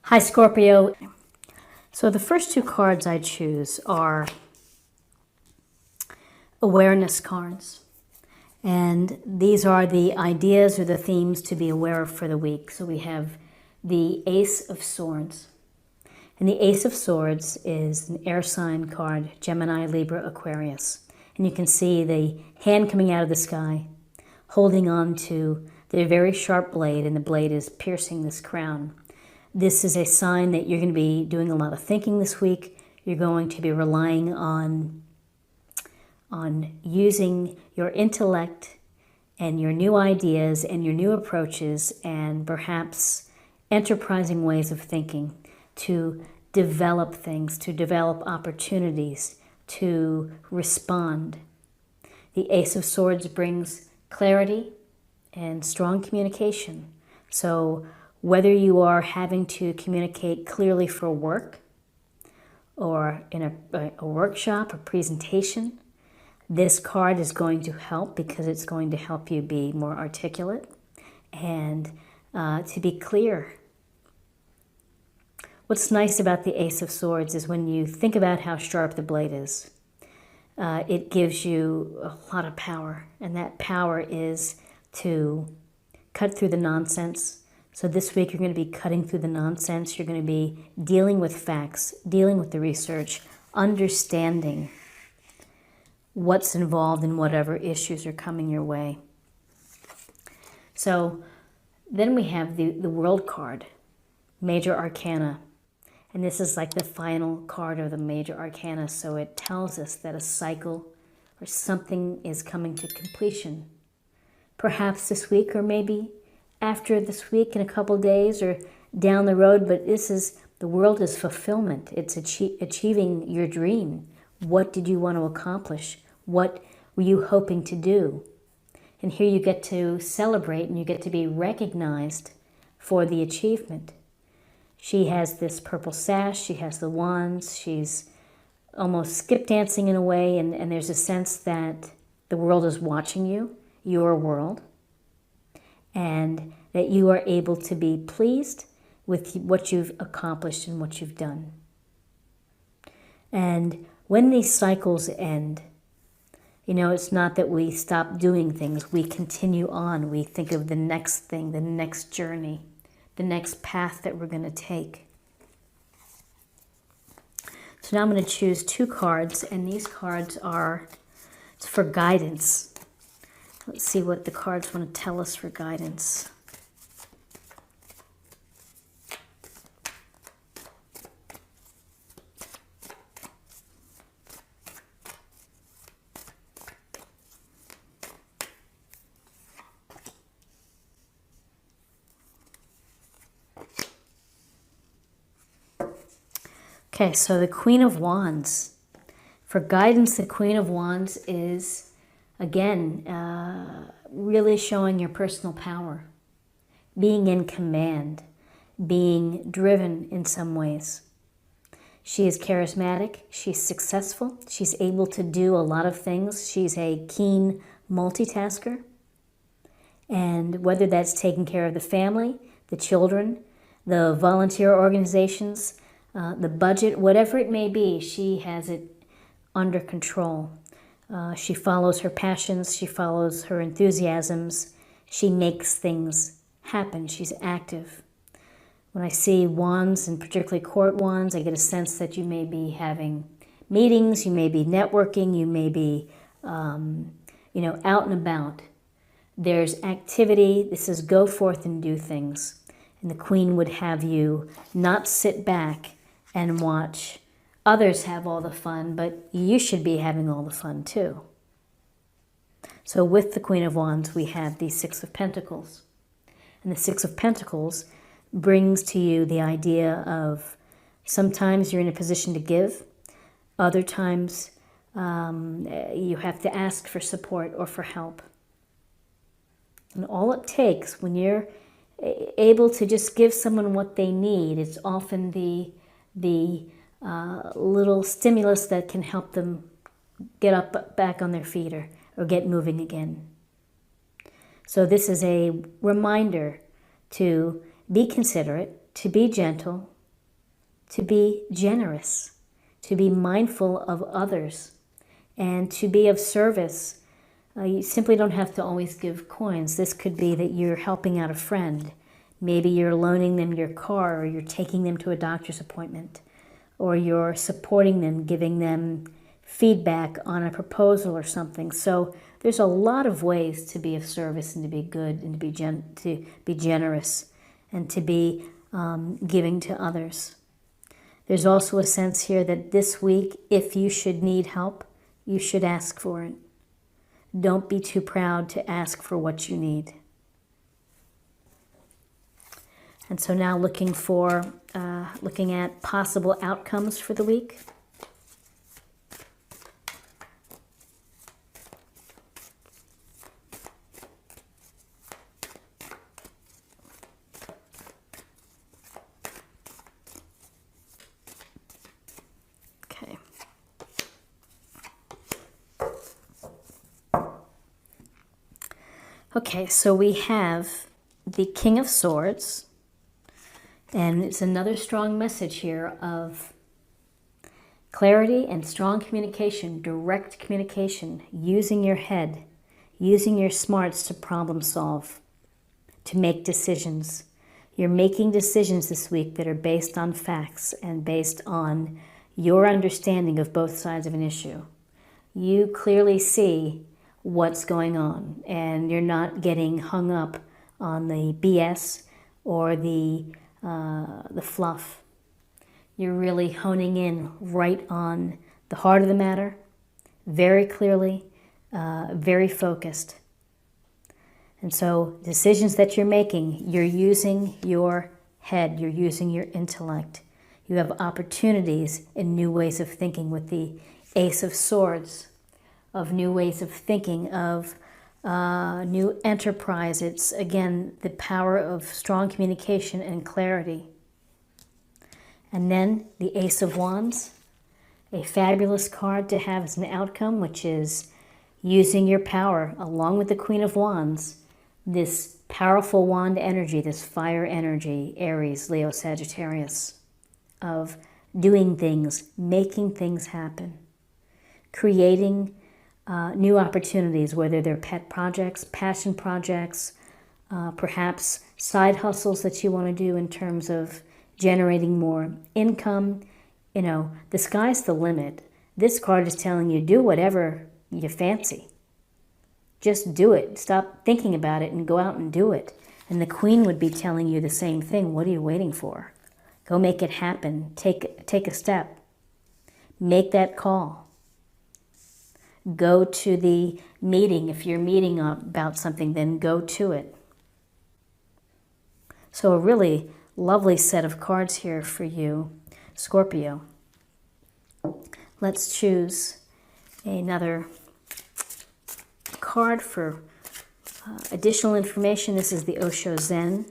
Hi Scorpio. So the first two cards I choose are awareness cards. And these are the ideas or the themes to be aware of for the week. So we have the Ace of Swords. And the Ace of Swords is an air sign card, Gemini, Libra, Aquarius. And you can see the hand coming out of the sky, holding on to the very sharp blade, and the blade is piercing this crown. This is a sign that you're going to be doing a lot of thinking this week. You're going to be relying on using your intellect and your new ideas and your new approaches and perhaps enterprising ways of thinking to develop things, to develop opportunities, to respond. The Ace of Swords brings clarity and strong communication. So whether you are having to communicate clearly for work or in a workshop, a presentation, this card is going to help because it's going to help you be more articulate and to be clear. What's nice about the Ace of Swords is when you think about how sharp the blade is, it gives you a lot of power, and that power is to cut through the nonsense. So this week you're going to be cutting through the nonsense. You're going to be dealing with facts, dealing with the research, understanding what's involved in whatever issues are coming your way. So then we have the World card, Major Arcana. And this is like the final card of the Major Arcana. So it tells us that a cycle or something is coming to completion. Perhaps this week, or maybe after this week in a couple days or down the road. But the world is fulfillment. It's achieving your dream. What did you want to accomplish? What were you hoping to do? And here you get to celebrate and you get to be recognized for the achievement. She has this purple sash, she has the wands, she's almost skip dancing in a way, and there's a sense that the world is watching you, your world, and that you are able to be pleased with what you've accomplished and what you've done. And when these cycles end, you know, it's not that we stop doing things, we continue on. We think of the next thing, the next journey, the next path that we're going to take. So now I'm going to choose two cards, and these cards are for guidance. Let's see what the cards want to tell us for guidance. Okay, so the Queen of Wands. For guidance, the Queen of Wands is, again, really showing your personal power, being in command, being driven in some ways. She is charismatic, she's successful, she's able to do a lot of things. She's a keen multitasker. And whether that's taking care of the family, the children, the volunteer organizations, the budget, whatever it may be, she has it under control. She follows her passions, she follows her enthusiasms, she makes things happen, she's active. When I see wands, and particularly court wands, I get a sense that you may be having meetings, you may be networking, you may be out and about. There's activity. This is go forth and do things. And the Queen would have you not sit back and watch others have all the fun, but you should be having all the fun too. So with the Queen of Wands, we have the Six of Pentacles. And the Six of Pentacles brings to you the idea of sometimes you're in a position to give, other times you have to ask for support or for help. And all it takes when you're able to just give someone what they need, it's often the little stimulus that can help them get up back on their feet or get moving again. So this is a reminder to be considerate, to be gentle, to be generous, to be mindful of others, and to be of service. You simply don't have to always give coins. This could be that you're helping out a friend. Maybe you're loaning them your car, or you're taking them to a doctor's appointment, or you're supporting them, giving them feedback on a proposal or something. So there's a lot of ways to be of service and to be good and to be generous and to be giving to others. There's also a sense here that this week, if you should need help, you should ask for it. Don't be too proud to ask for what you need. And so now looking at possible outcomes for the week. Okay. Okay, so we have the King of Swords. And it's another strong message here of clarity and strong communication, direct communication, using your head, using your smarts to problem solve, to make decisions. You're making decisions this week that are based on facts and based on your understanding of both sides of an issue. You clearly see what's going on, and you're not getting hung up on the BS or the fluff. You're really honing in right on the heart of the matter, very clearly, very focused. And so decisions that you're making, you're using your head, you're using your intellect. You have opportunities in new ways of thinking with the Ace of Swords, of new ways of thinking, of new enterprise. It's, again, the power of strong communication and clarity. And then the Ace of Wands, a fabulous card to have as an outcome, which is using your power along with the Queen of Wands, this powerful wand energy, this fire energy, Aries, Leo, Sagittarius, of doing things, making things happen, creating new opportunities, whether they're pet projects, passion projects, perhaps side hustles that you want to do in terms of generating more income. You know, the sky's the limit. This card is telling you, do whatever you fancy. Just do it. Stop thinking about it and go out and do it. And the Queen would be telling you the same thing. What are you waiting for? Go make it happen. Take a step. Make that call. Go to the meeting. If you're meeting about something, then go to it. So a really lovely set of cards here for you, Scorpio. Let's choose another card for additional information. This is the Osho Zen.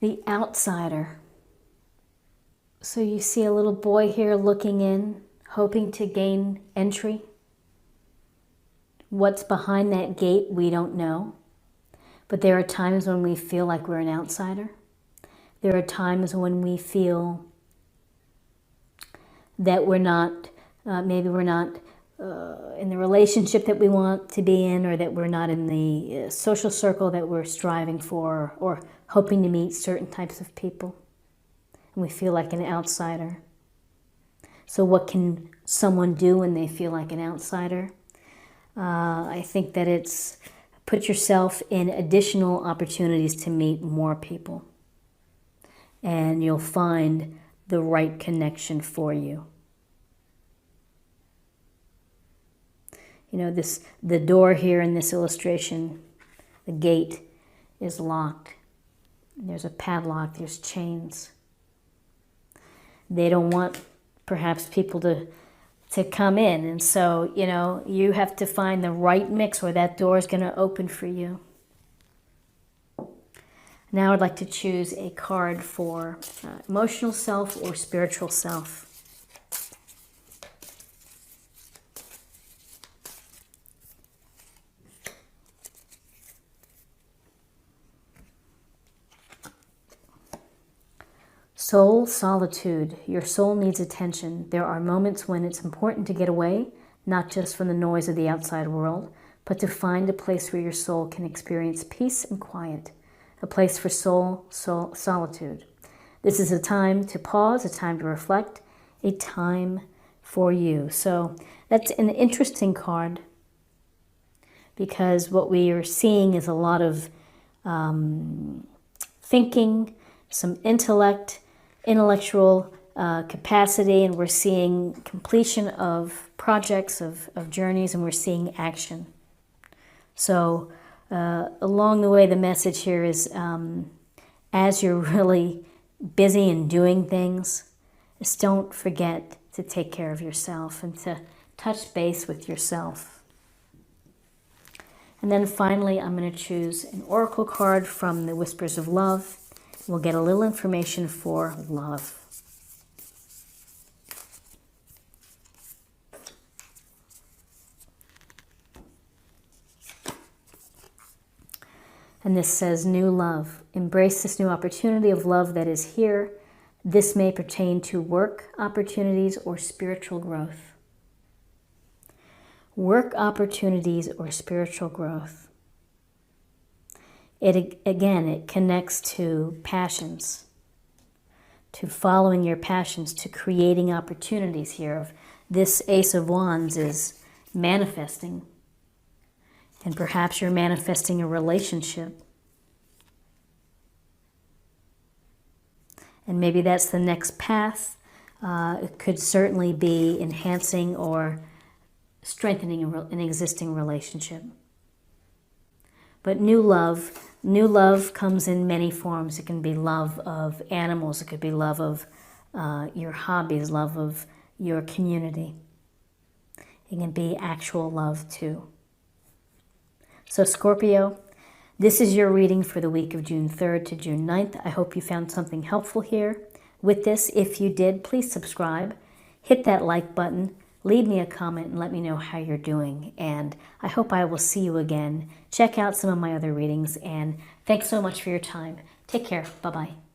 The outsider. So you see a little boy here looking in, hoping to gain entry. What's behind that gate, we don't know. But there are times when we feel like we're an outsider. There are times when we feel that we're not, maybe we're not in the relationship that we want to be in, or that we're not in the social circle that we're striving for, or hoping to meet certain types of people. And we feel like an outsider. So what can someone do when they feel like an outsider? I think that it's put yourself in additional opportunities to meet more people. And you'll find the right connection for you. You know, the door here in this illustration, the gate is locked. There's a padlock, there's chains. They don't want perhaps people to come in. And so, you know, you have to find the right mix where that door is going to open for you. Now I'd like to choose a card for emotional self or spiritual self. Soul solitude. Your soul needs attention. There are moments when it's important to get away, not just from the noise of the outside world, but to find a place where your soul can experience peace and quiet. A place for soul solitude. This is a time to pause, a time to reflect, a time for you. So that's an interesting card because what we are seeing is a lot of thinking, some intellectual capacity, and we're seeing completion of projects, of journeys, and we're seeing action. So along the way, the message here is as you're really busy and doing things, just don't forget to take care of yourself and to touch base with yourself. And then finally, I'm going to choose an oracle card from the Whispers of Love. We'll get a little information for love. And this says, new love. Embrace this new opportunity of love that is here. This may pertain to work opportunities or spiritual growth. Work opportunities or spiritual growth. It connects to passions, to following your passions, to creating opportunities here. This Ace of Wands is manifesting. And perhaps you're manifesting a relationship. And maybe that's the next path. It could certainly be enhancing or strengthening an existing relationship. But new love comes in many forms. It can be love of animals. It could be love of your hobbies, love of your community. It can be actual love too. So Scorpio, this is your reading for the week of June 3rd to June 9th. I hope you found something helpful here with this. If you did, please subscribe, hit that like button, leave me a comment and let me know how you're doing. And I hope I will see you again. Check out some of my other readings, and thanks so much for your time. Take care. Bye-bye.